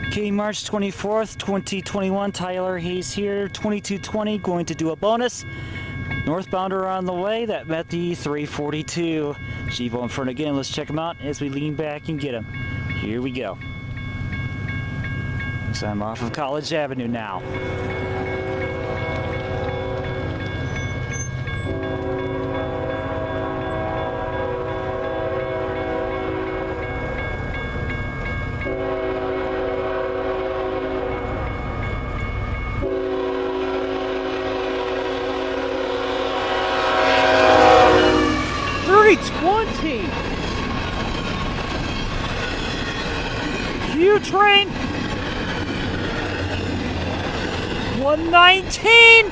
Okay, March 24th, 2021, Tyler Hayes here, 2220, going to do a bonus. Northbounder on the way, that met the 342. Cheapo in front again, let's check him out as we lean back and get him. Here we go. So I'm off of College Avenue now. Q-Train 119.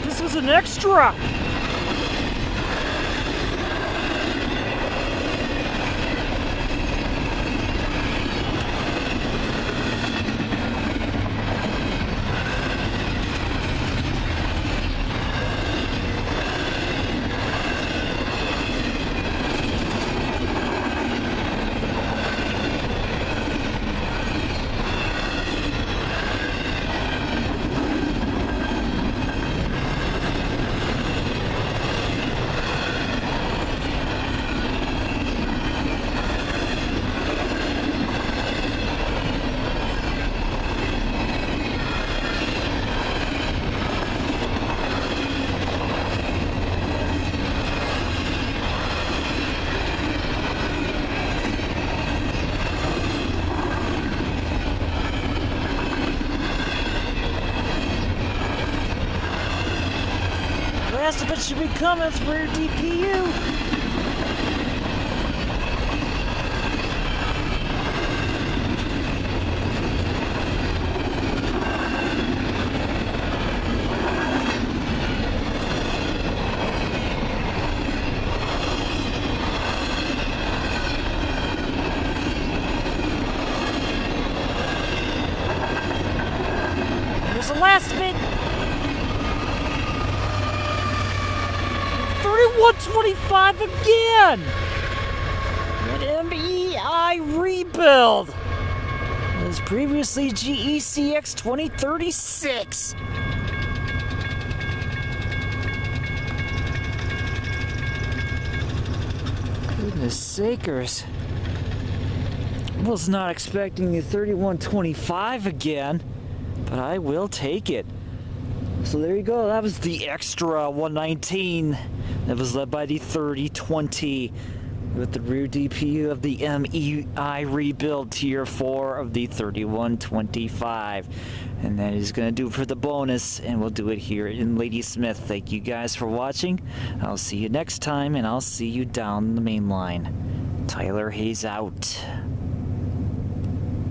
This was an extra! Last of it should be coming for your DPU. There's the last of it. 3125 again! An MEI rebuild! It was previously GECX 2036. Goodness sakers. Was not expecting the 3125 again, but I will take it. So there you go, that was the extra 119 that was led by the 3020 with the rear DPU of the MEI rebuild tier 4 of the 3125. And that is going to do it for the bonus, and we'll do it here in Ladysmith. Thank you guys for watching. I'll see you next time, and I'll see you down the main line. Tyler Hayes out.